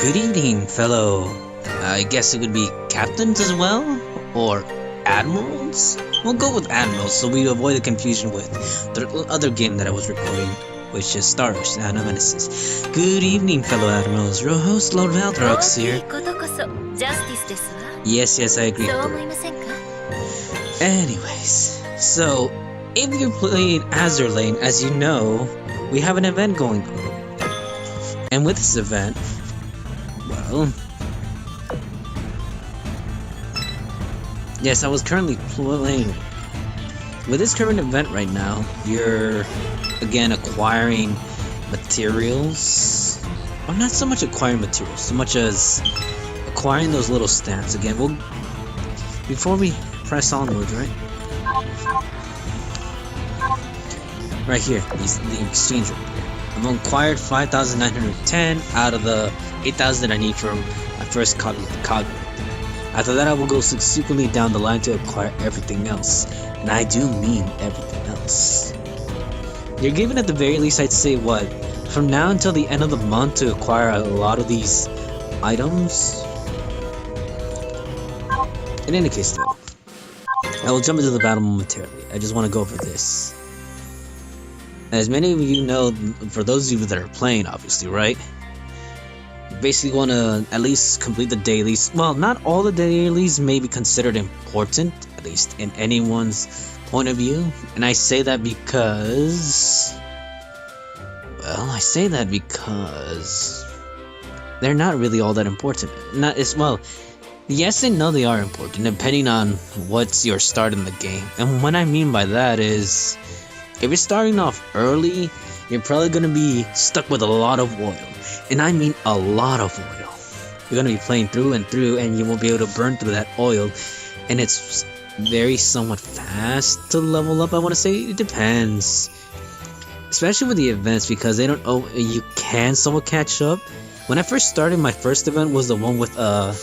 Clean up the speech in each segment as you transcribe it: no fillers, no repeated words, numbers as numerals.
Good evening, fellow. I guess it could be captains as well? Or admirals? We'll go with admirals so we avoid the confusion with the other game that I was recording, which is Star Ocean Nemesis. Good evening, fellow admirals. Your host, Lord Valdrox here. Yes, I agree. Anyways, so if you're playing Azur Lane, as you know, we have an event going on. And with this event, well, yes, I was currently playing. With this current event right now, you're again acquiring materials. Or not so much acquiring materials, so much as acquiring those little stamps. Again, we'll before we press onwards, right? Right here, the exchange right here. I've acquired 5,910 out of the 8,000 I need for my first copy of the cog. After that, I will go subsequently down the line to acquire everything else. And I do mean everything else. You're given at the very least, I'd say, what? From now until the end of the month to acquire a lot of these items. In any case, though, I will jump into the battle momentarily. I just want to go over this. As many of you know, for those of you that are playing, obviously, right? You basically want to at least complete the dailies. Well, not all the dailies may be considered important, at least in anyone's point of view. And I say that because... well, they're not really all that important. Yes and no, they are important, depending on what's your start in the game. And what I mean by that is, if you're starting off early, you're probably going to be stuck with a lot of oil. And I mean a lot of oil. You're going to be playing through and through, and you won't be able to burn through that oil. And it's very somewhat fast to level up, I want to say. It depends. Especially with the events, because they don't... oh, you can somewhat catch up. When I first started, my first event was the one with... the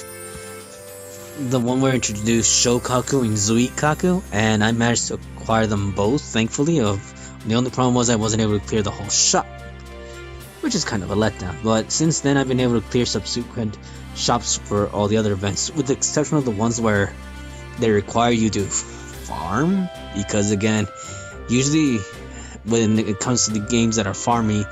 one where I introduced Shokaku and Zuikaku, and I managed to acquire them both, thankfully. The only problem was I wasn't able to clear the whole shop, which is kind of a letdown. But since then, I've been able to clear subsequent shops for all the other events, with the exception of the ones where they require you to farm. Because again, usually when it comes to the games that are farmy,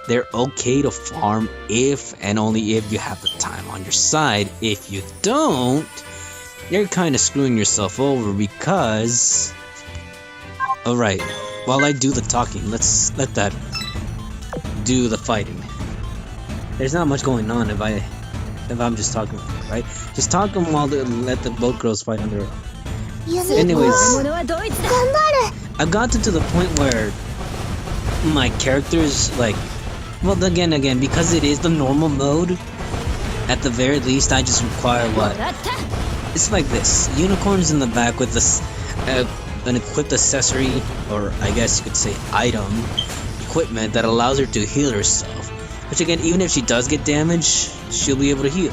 they're okay to farm if and only if you have the time on your side. If you don't, you're kind of screwing yourself over because... alright, while I do the talking, let's let that do the fighting. There's not much going on if I'm just talking, right? Just talking while let the boat girls fight on their own. Anyways, I've gotten to the point where my character's like... well, again, because it is the normal mode, at the very least, I just require what? It's like this. Unicorns in the back with this, an equipped accessory, or I guess you could say item, equipment that allows her to heal herself. Which again, even if she does get damaged, she'll be able to heal.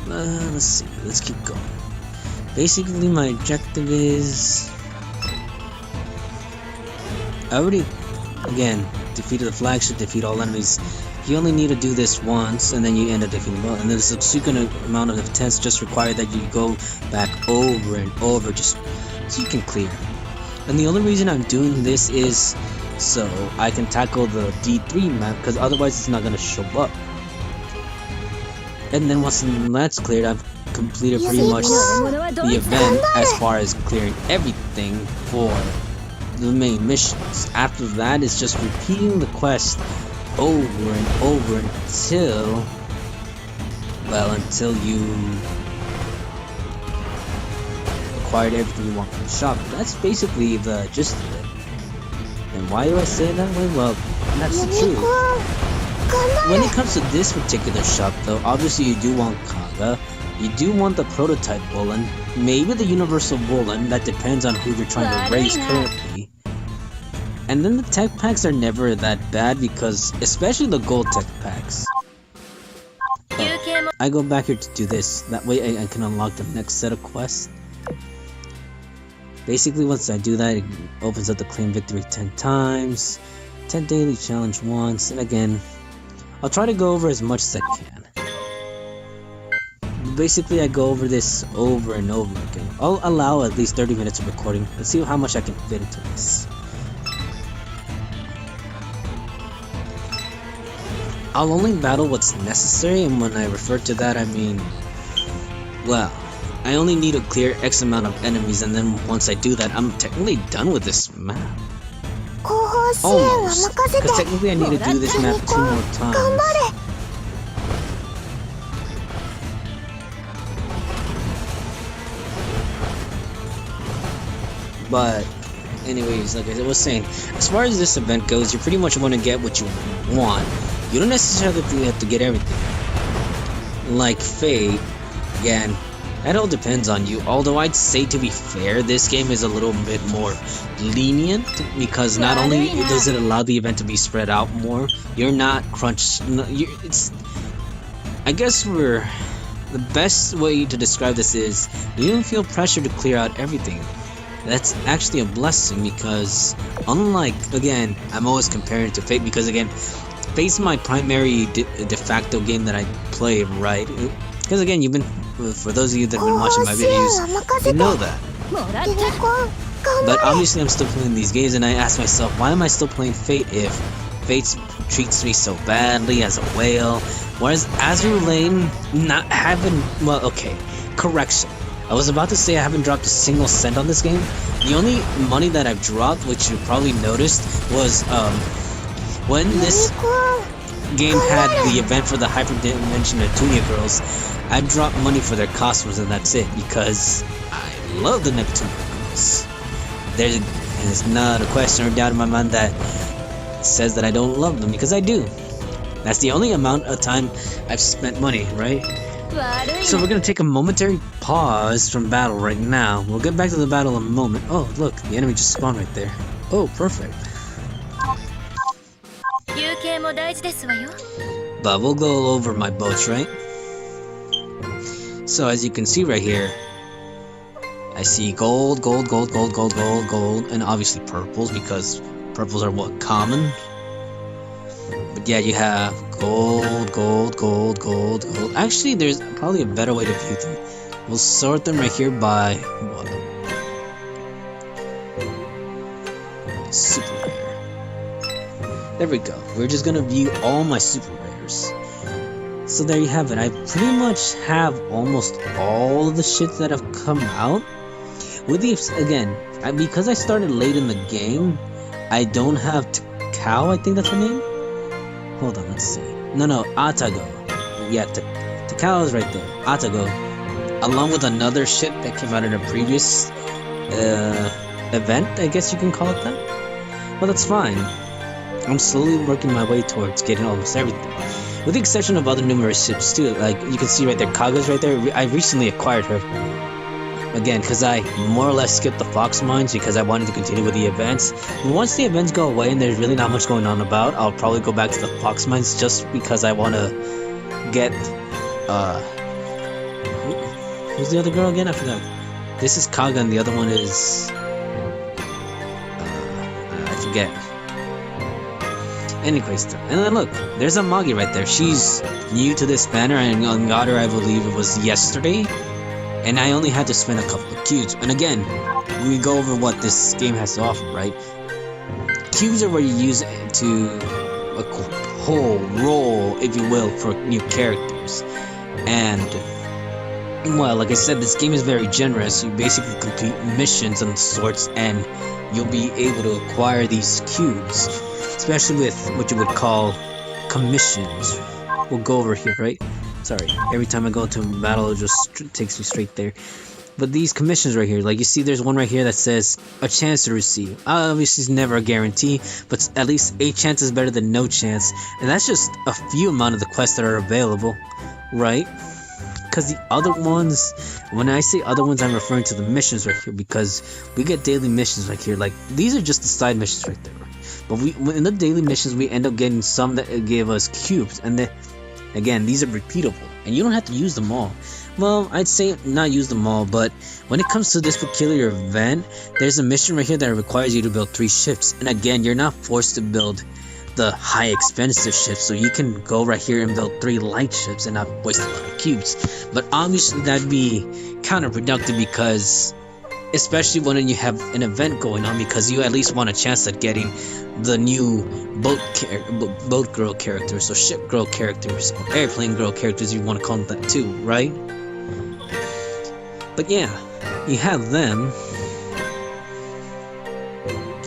Let's see, let's keep going. Basically, my objective is... I already, again, defeated the flagship, defeat all enemies. You only need to do this once, and then you end up defeating them all. And then the subsequent amount of attempts just require that you go back over and over, just so you can clear. And the only reason I'm doing this is so I can tackle the D3 map, because otherwise it's not going to show up. And then once that's cleared, I've completed pretty much the event as far as clearing everything for the main missions. After that, it's just repeating the quest over and over until you acquired everything you want from the shop. That's basically the gist of it. And why do I say it that way? Well, that's the truth. When it comes to this particular shop, though, obviously you do want Kaga. You do want the prototype Bullen, maybe the universal Bullen, that depends on who you're trying to raise currently. And then the tech packs are never that bad because, especially the gold tech packs. I go back here to do this, that way I can unlock the next set of quests. Basically, once I do that, it opens up the claim victory 10 times, 10 daily challenge once, and again, I'll try to go over as much as I can. Basically, I go over this over and over again. I'll allow at least 30 minutes of recording. Let's see how much I can fit into this. I'll only battle what's necessary, and when I refer to that, I mean, well, I only need to clear X amount of enemies, and then once I do that, I'm technically done with this map. Almost, because technically I need to do this map 2 more times. But anyways, like I was saying, as far as this event goes, you pretty much want to get what you want. You don't necessarily have to get everything. Like Fate, again, that all depends on you. Although I'd say, to be fair, this game is a little bit more lenient, because not only does it allow the event to be spread out more, you're not crunched. I guess the best way to describe this is you don't feel pressure to clear out everything. That's actually a blessing, because unlike, again, I'm always comparing it to Fate, because again, Fate's my primary de facto game that I play, right? Because again, you've been, for those of you that have been watching my videos, you know that. But obviously I'm still playing these games, and I ask myself, why am I still playing Fate if Fate treats me so badly as a whale, whereas Azur Lane well, okay, correction. I was about to say I haven't dropped a single cent on this game. The only money that I've dropped, which you probably noticed, was when this game had the event for the Hyperdimension Neptunia girls. I dropped money for their costumes, and that's it, because I love the Neptunia girls. There's not a question or doubt in my mind that says that I don't love them, because I do. That's the only amount of time I've spent money, right? So we're gonna take a momentary pause from battle right now. We'll get back to the battle in a moment. Oh, look, the enemy just spawned right there. Oh, perfect. But we'll go over my boats, right? So as you can see right here, I see gold, gold, gold, gold, gold, gold, gold, and obviously purples, because purples are what, common? But yeah, you have gold, gold, gold, gold, gold. Actually, there's probably a better way to view them. We'll sort them right here by what? Super rare. There we go. We're just gonna view all my super rares. So there you have it. I pretty much have almost all of the shit that have come out. With the because I started late in the game, I don't have Takao, I think that's her name. Hold on, let's see. No, Atago. Yeah, Takao is right there. Atago. Along with another shit that came out in a previous event, I guess you can call it that. Well, that's fine. I'm slowly working my way towards getting almost everything. With the exception of other numerous ships too. Like, you can see right there, Kaga's right there. I recently acquired her. Again, because I more or less skipped the Fox Mines because I wanted to continue with the events. And once the events go away and there's really not much going on about, I'll probably go back to the Fox Mines just because I want to get, who's the other girl again? I forgot. This is Kaga and the other one is, I forget. Anyways, and then look, there's Amagi right there. She's new to this banner, and got her, I believe it was yesterday. And I only had to spend a couple of cubes. And again, we go over what this game has to offer, right? Cubes are where you use it to a whole roll, if you will, for new characters. And, well, like I said, this game is very generous. You basically complete missions and sorts, and you'll be able to acquire these cubes. Especially with what you would call commissions. We'll go over here, right? Sorry, every time I go to a battle, it just takes me straight there. But these commissions right here, like you see, there's one right here that says a chance to receive. Obviously, it's never a guarantee, but at least a chance is better than no chance. And that's just a few amount of the quests that are available, right? Because the other ones, when I say other ones, I'm referring to the missions right here, because we get daily missions right here. Like, these are just the side missions right there. But in the daily missions, we end up getting some that give us cubes, and then again, these are repeatable, and you don't have to use them all. Well, I'd say not use them all, but when it comes to this peculiar event, there's a mission right here that requires you to build 3 ships. And again, you're not forced to build the high expensive ships, so you can go right here and build 3 light ships and not waste a lot of cubes. But obviously that'd be counterproductive, because especially when you have an event going on, because you at least want a chance at getting the new boat girl characters, or ship girl characters, or airplane girl characters, you want to call them that too, right? But yeah, you have them,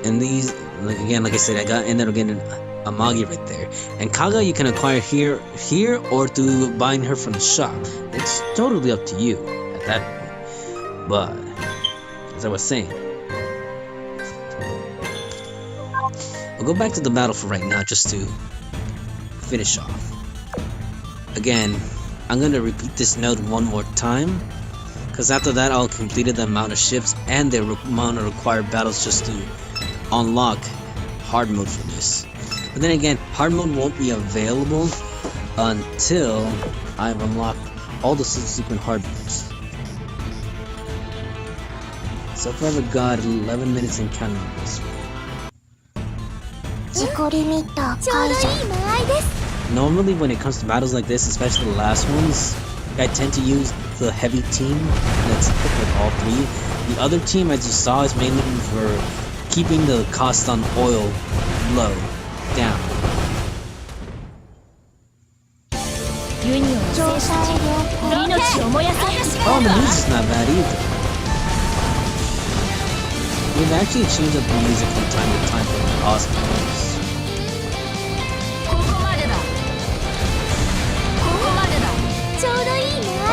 and these, like I said, ended up getting a Magi right there. And Kaga you can acquire here or through buying her from the shop. It's totally up to you at that point. But as I was saying, we'll go back to the battle for right now just to finish off. Again, I'm gonna repeat this note one more time, because after that I'll complete the amount of ships and the amount of required battles just to unlock hard mode for this. But then again, hard mode won't be available until I've unlocked all the subsequent hard modes. So far I've got 11 minutes and counting on this one. Normally when it comes to battles like this, especially the last ones, I tend to use the heavy team that's equipped with all 3. The other team, as you saw, is mainly for keeping the cost on oil low. Down. Oh, the music's not bad either. We've actually changed up the music from time to time for the hospitals.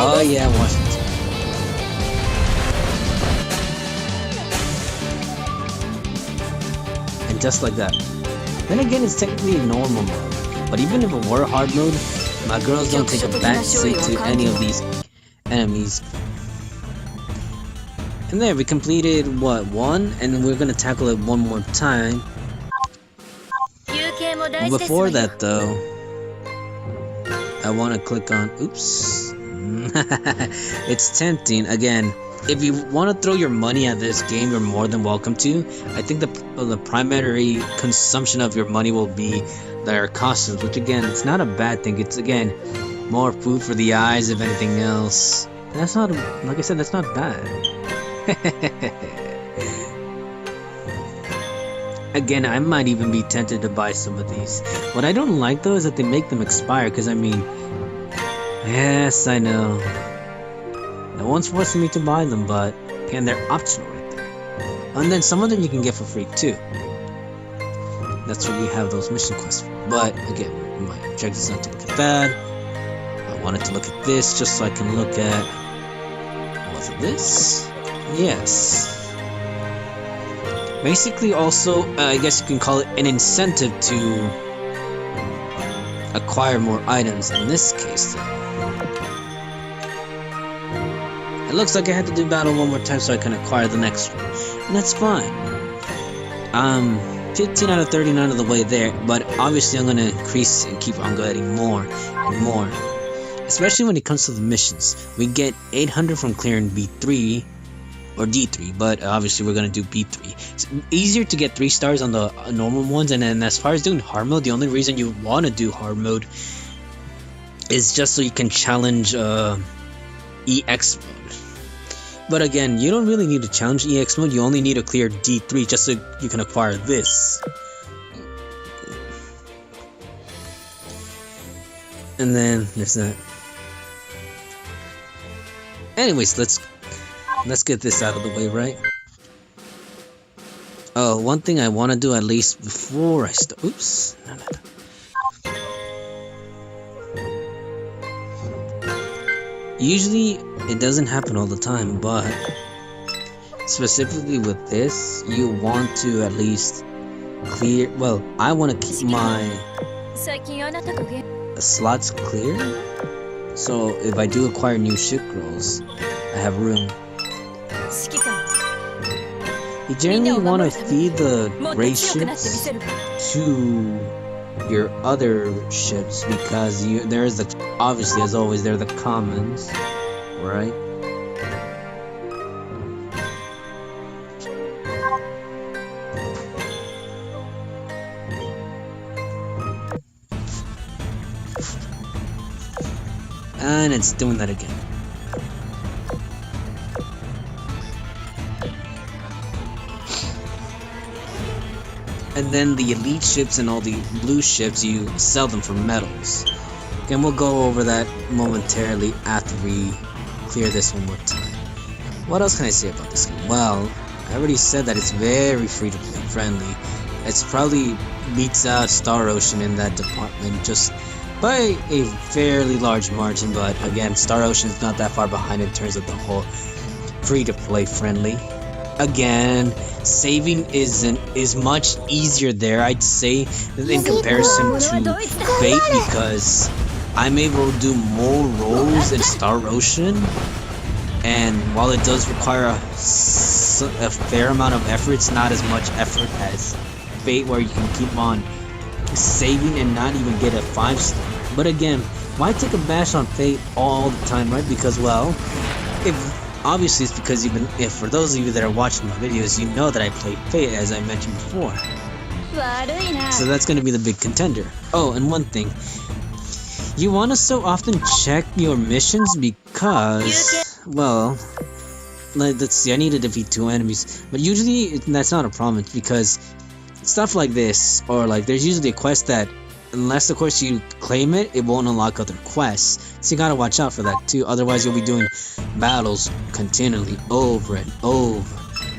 Oh yeah, Washington. And just like that. Then again, it's technically a normal mode, but even if it were hard mode, my girls don't take a back seat to any of these enemies. And there, we completed, what, 1? And we're gonna tackle it one more time. Before that though, I wanna click on, oops. It's tempting. Again, if you want to throw your money at this game, you're more than welcome to. I think the primary consumption of your money will be their costumes, which again, it's not a bad thing. It's again more food for the eyes, if anything else. That's not, like I said, that's not bad. Again, I might even be tempted to buy some of these. What I don't like though is that they make them expire, because I mean, yes, I know. No one's forcing me to buy them, but again, they're optional right there. And then some of them you can get for free too. That's what we have those mission quests for. But again, my objective is not to look at that. I wanted to look at this just so I can look at... Was it this? Yes. Basically also, I guess you can call it an incentive to acquire more items in this case though. It looks like I had to do battle one more time so I can acquire the next one. And that's fine. 15 out of 39 of the way there, but obviously I'm going to increase and keep on getting more and more. Especially when it comes to the missions. We get 800 from clearing B3 or D3, but obviously we're going to do B3. It's easier to get 3 stars on the normal ones, and then as far as doing hard mode, the only reason you want to do hard mode is just so you can challenge EX mode. But again, you don't really need to challenge EX mode, you only need to clear D3 just so you can acquire this. And then there's that. Anyways, let's get this out of the way, right? Oh, one thing I want to do at least before I start. Oops. No. Usually it doesn't happen all the time, but specifically with this, you want to at least clear. Well, I want to keep my slots clear, so if I do acquire new ship girls, I have room. You generally want to feed the gray ships to your other ships because there's the, obviously as always, they're the commons, right? And it's doing that again. And then the elite ships and all the blue ships, you sell them for medals. Again, we'll go over that momentarily after we clear this one more time. What else can I say about this game? Well, I already said that it's very free-to-play friendly. It's probably beats out Star Ocean in that department just by a fairly large margin, but again, Star Ocean is not that far behind in terms of the whole free-to-play friendly. Again, saving is much easier there, I'd say, in comparison to Fate, because I'm able to do more rolls in Star Ocean, and while it does require a fair amount of effort, it's not as much effort as Fate, where you can keep on saving and not even get a 5-star. But again, why take a bash on Fate all the time, right? Because, well, obviously it's because if for those of you that are watching my videos, you know that I play Fate, as I mentioned before. So that's going to be the big contender. Oh, and one thing. You want to so often check your missions because, well, let's see, I need to defeat 2 enemies. But usually that's not a problem. It's because stuff like this, or like there's usually a quest that, unless of course you claim it, it won't unlock other quests. So you gotta watch out for that too, otherwise you'll be doing battles continually over and over,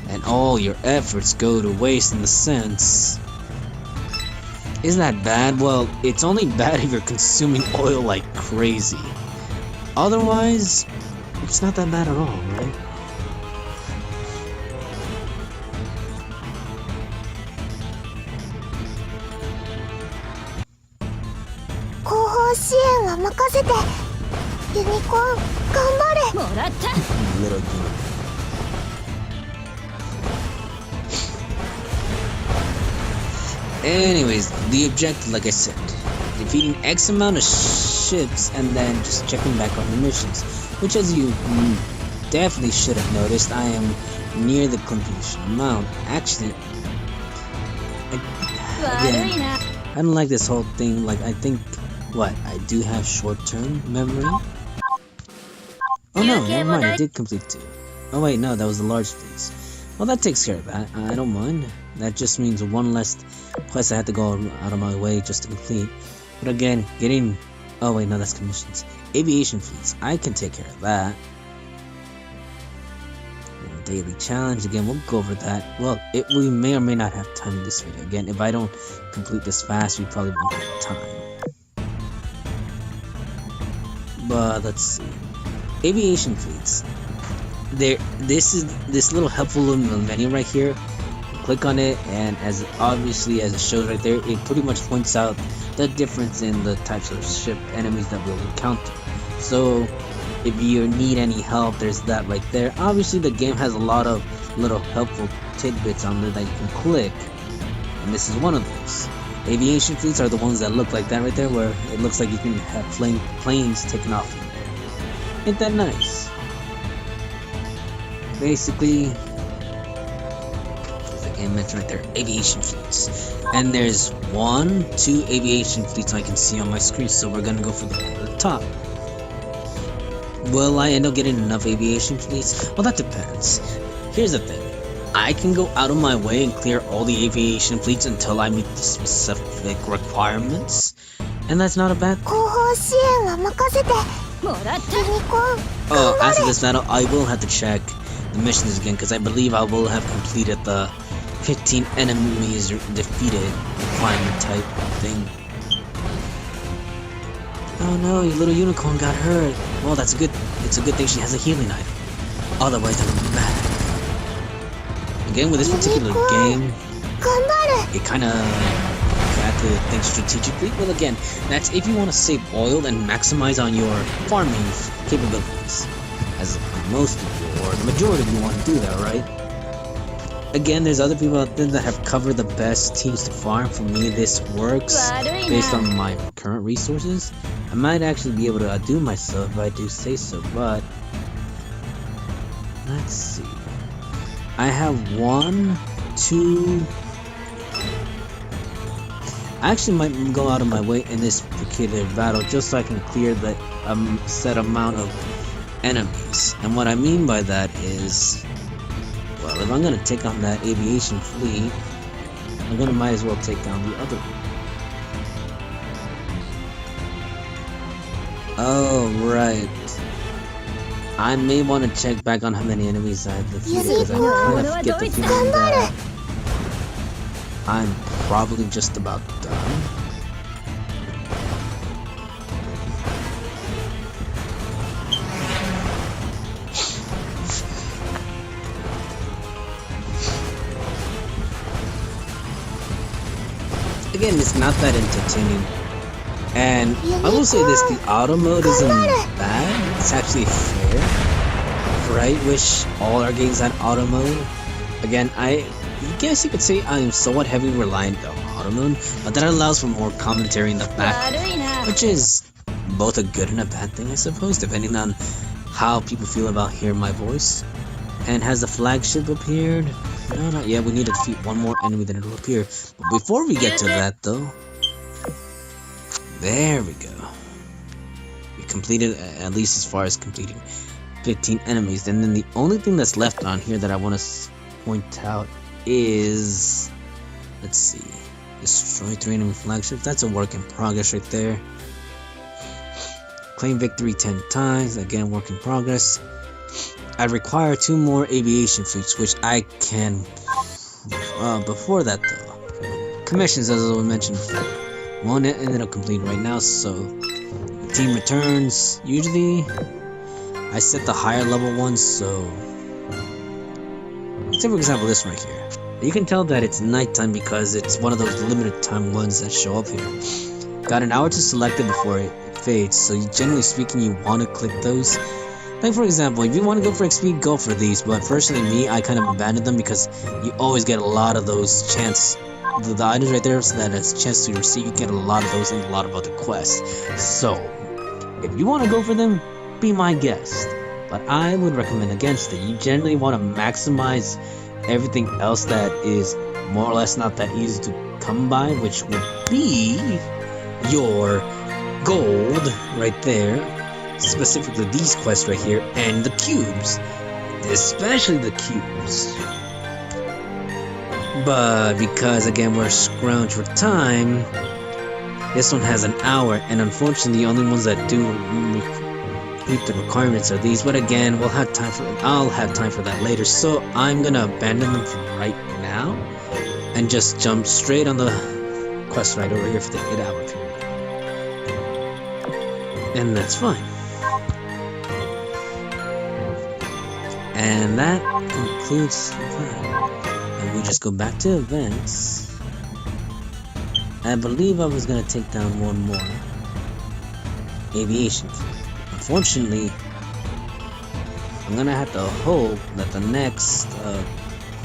and all your efforts go to waste in the sense. Isn't that bad? Well, it's only bad if you're consuming oil like crazy. Otherwise, it's not that bad at all, right? Little unicorn. Anyways, the objective, like I said, defeating X amount of ships and then just checking back on the missions, which, as you definitely should have noticed, I am near the completion amount. Actually, again, I don't like this whole thing. Like, I think, what, I do have short-term memory? Oh no, never mind, I did complete 2. Oh wait, no, that was the large fleets. Well, that takes care of that. I don't mind. That just means one less quest I have to go out of my way just to complete. But again, getting... Oh wait, no, that's commissions. Aviation fleets, I can take care of that. And daily challenge, again, we'll go over that. Well, we may or may not have time in this video. Again, if I don't complete this fast, we probably won't have time. But let's see. Aviation fleets. This little helpful little menu right here. Click on it, and as obviously as it shows right there, it pretty much points out the difference in the types of ship enemies that we'll encounter. So if you need any help, there's that right there. Obviously the game has a lot of little helpful tidbits on there that you can click, and this is one of those. Aviation fleets are the ones that look like that right there, where it looks like you can have planes taking off from there. Ain't that nice? Basically, as I mentioned right there, aviation fleets. And there's 2 aviation fleets I can see on my screen, so we're gonna go for the top. Will I end up getting enough aviation fleets? Well, that depends. Here's the thing. I can go out of my way and clear all the aviation fleets until I meet the specific requirements, and that's not a bad thing. Oh, after this battle, I will have to check the missions again, because I believe I will have completed the 15 enemies defeated requirement type thing. Oh no, your little unicorn got hurt. Well, it's a good thing she has a healing item. Otherwise, that would be bad. Again, with this particular game, it kind of have to think strategically. Well, again, that's if you want to save oil and maximize on your farming capabilities, as most of you, or the majority of you, want to do that, right? Again, there's other people out there that have covered the best teams to farm. For me, this works based on my current resources. I might actually be able to outdo myself if I do say so, but let's see. I have 1, 2. I actually might go out of my way in this particular battle just so I can clear the set amount of enemies. And what I mean by that is, well, if I'm gonna take on that aviation fleet, I'm gonna might as well take down the other one. Oh, right. I may want to check back on how many enemies I have defeated, because I kind of get the feeling that I'm probably just about done. Again, it's not that entertaining. And I will say this, the auto mode isn't bad, it's actually fair. For I wish all our games had auto mode. Again, I guess you could say I'm somewhat heavily reliant on auto mode, but that allows for more commentary in the back, which is both a good and a bad thing, I suppose, depending on how people feel about hearing my voice. And has the flagship appeared? No, not yet. We need to defeat one more enemy, then it'll appear. But before we get to that, though, there we go. We completed, at least as far as completing 15 enemies. And then the only thing that's left on here that I want to point out is, let's see, destroy 3 enemy flagships. That's a work in progress right there. Claim victory 10 times. Again, work in progress. I require 2 more aviation fleets, which I can. Before that, though, commissions, as I mentioned before. One ended up complete right now, so the team returns. Usually, I set the higher level ones, so say for example this right here. You can tell that it's nighttime because it's one of those limited time ones that show up here. Got an hour to select it before it fades, so generally speaking, you want to click those. Like for example, if you want to go for XP, go for these. But personally, me, I kind of abandoned them because you always get a lot of those chances. The items right there, so that it's a chance to receive, you get a lot of those and a lot of other quests. So, if you want to go for them, be my guest. But I would recommend against it. You generally want to maximize everything else that is more or less not that easy to come by, which would be your gold right there. Specifically these quests right here, and the cubes. Especially the cubes. But because again we're scrounged for time, this one has an hour, and unfortunately the only ones that do meet the requirements are these. But again, I'll have time for that later, so I'm gonna abandon them for right now and just jump straight on the quest right over here for the 8-hour period. And that's fine. And that concludes that. And we just go back to events. I believe I was gonna take down one more aviation fleet. Unfortunately, I'm gonna have to hope that the next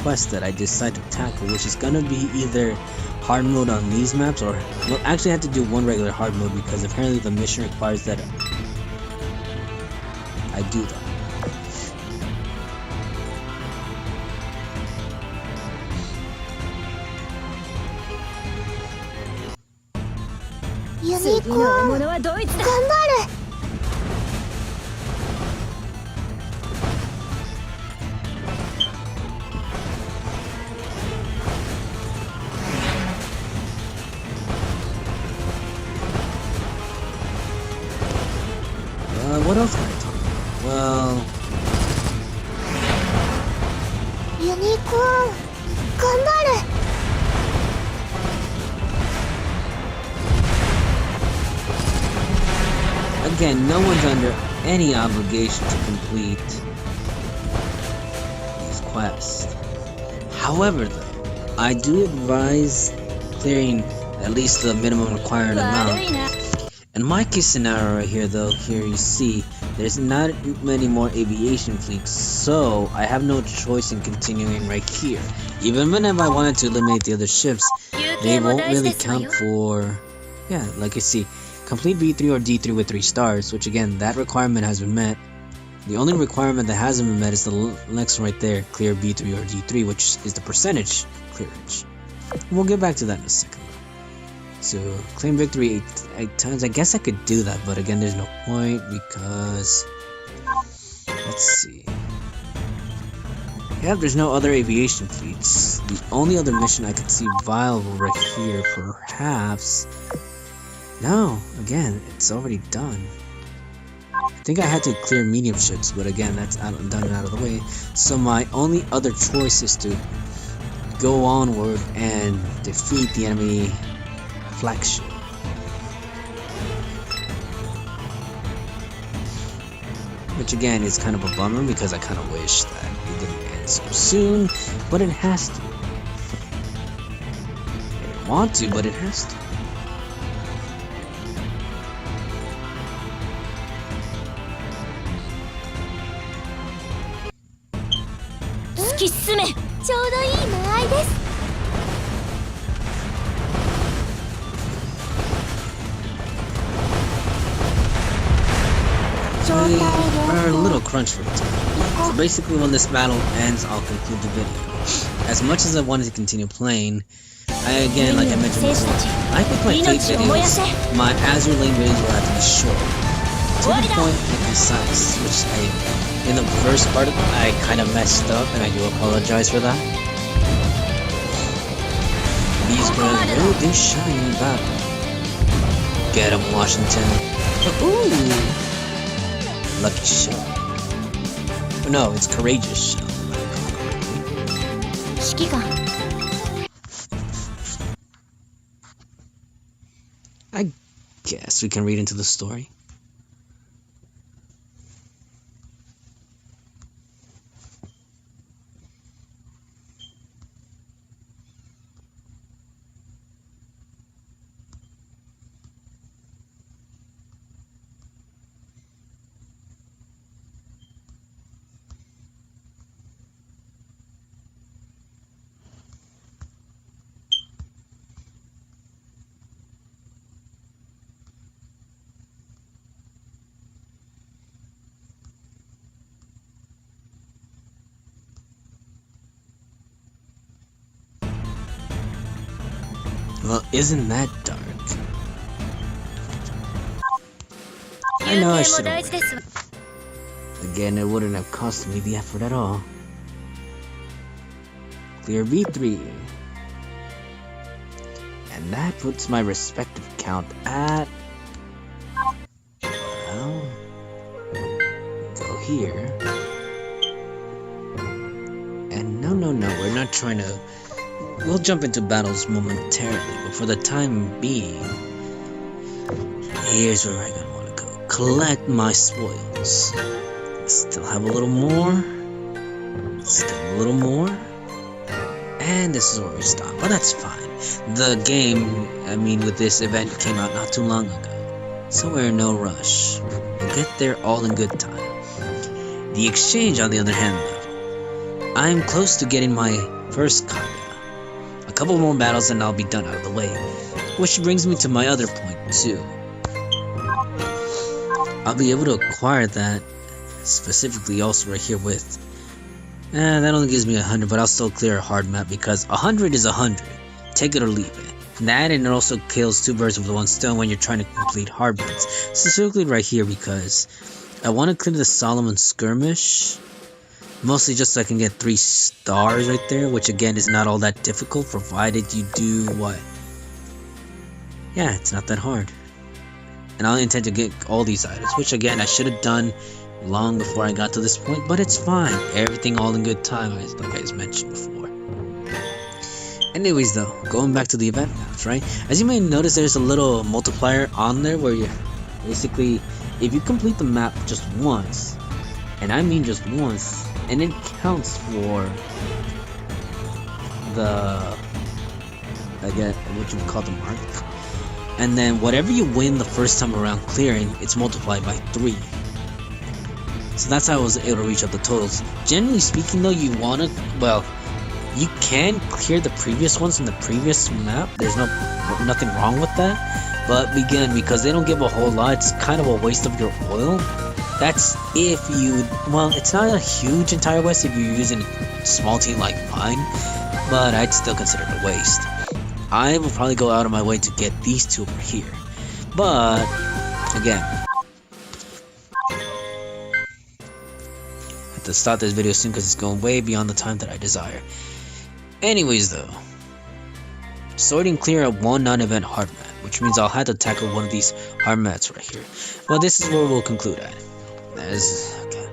quest that I decide to tackle, which is gonna be either hard mode on these maps, or well, actually I have to do one regular hard mode because apparently the mission requires that I do that. What else can I talk about? Well, Unicorn, ganbaru. Again, no one's under any obligation to complete these quests. However, though, I do advise clearing at least the minimum required amount. In my case scenario right here, though, here you see there's not many more aviation fleets, so I have no choice in continuing right here. Even if I wanted to eliminate the other ships, they won't really count for, yeah, like you see, complete B3 or D3 with 3 stars, which again, that requirement has been met. The only requirement that hasn't been met is the next one right there, clear B3 or D3, which is the percentage clearance. We'll get back to that in a second. So, claim victory 8 times. I guess I could do that, but again, there's no point because... Let's see. Yeah, there's no other aviation fleets. The only other mission I could see viable right here, perhaps... No, again, it's already done. I think I had to clear medium ships, but again, that's done and out of the way. So my only other choice is to go onward and defeat the enemy flagship. Which again is kind of a bummer because I kind of wish that it didn't end so soon, but it has to. I didn't want to, but it has to. We're a little crunch for time. So basically when this battle ends, I'll conclude the video. As much as I wanted to continue playing, again, like I mentioned before, I think my Fleet videos, my Azur Lane videos will have to be short, to the point and concise, which in the first part I kind of messed up, and I do apologize for that. These girls really do shine in battle. Get 'em, Washington. Ooh! Lucky shot. Oh, no, it's courageous shot. I guess we can read into the story. Well, isn't that dark? I know I should have waited. Again, it wouldn't have cost me the effort at all. Clear B3. And that puts my respective count at... Well... Go here. And no, we're not trying to... We'll jump into battles momentarily, but for the time being, here's where I'm gonna want to go. Collect my spoils. Still have a little more. Still a little more. And this is where we stop. But that's fine. The game, with this event came out not too long ago. So we're in no rush. We'll get there all in good time. The exchange, on the other hand, though. I'm close to getting my first copy. A couple more battles and I'll be done out of the way. Which brings me to my other point too. I'll be able to acquire that specifically also right here with... that only gives me 100, but I'll still clear a hard map because 100 is 100. Take it or leave it. That and it also kills two birds with one stone when you're trying to complete hard maps. Specifically right here because I want to clear the Solomon Skirmish. Mostly just so I can get 3 stars right there, which again is not all that difficult, provided you do what? Yeah, it's not that hard. And I intend to get all these items, which again I should have done long before I got to this point, but it's fine. Everything all in good time, like I just mentioned before. Anyways though, going back to the event maps, right? As you may notice, there's a little multiplier on there where you basically, if you complete the map just once, and I mean just once, and it counts for the, I guess, what you would call the mark. And then whatever you win the first time around clearing, it's multiplied by 3. So that's how I was able to reach up the totals. Generally speaking though, you wanna, well, you can clear the previous ones in the previous map. There's nothing wrong with that. But again, because they don't give a whole lot, it's kind of a waste of your oil. That's if you, well, it's not a huge entire waste if you're using a small team like mine, but I'd still consider it a waste. I will probably go out of my way to get these two over here, but again, I have to stop this video soon because it's going way beyond the time that I desire. Anyways though, sorting clear a one non-event hard map, which means I'll have to tackle one of these hard maps right here. Well, this is where we'll conclude at. Okay.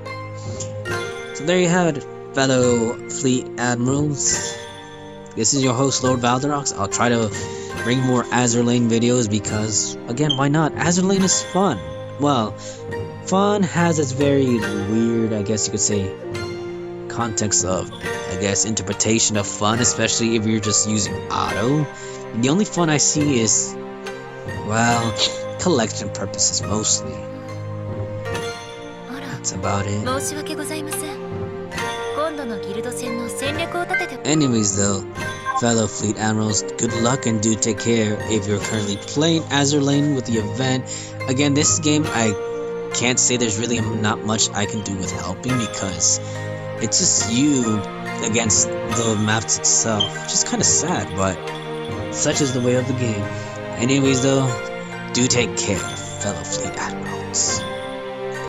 So there you have it, fellow Fleet Admirals. This is your host, Lord Valderox. I'll try to bring more Azur Lane videos because, again, why not? Azur Lane is fun. Well, fun has its very weird, I guess you could say, context of, I guess, interpretation of fun, especially if you're just using auto. The only fun I see is, well, collection purposes mostly. That's about it. Anyways though, fellow Fleet Admirals, good luck and do take care if you're currently playing Azur Lane with the event. Again, this game, I can't say there's really not much I can do with helping because it's just you against the maps itself, which is kind of sad, but such is the way of the game. Anyways though, do take care, fellow Fleet Admirals.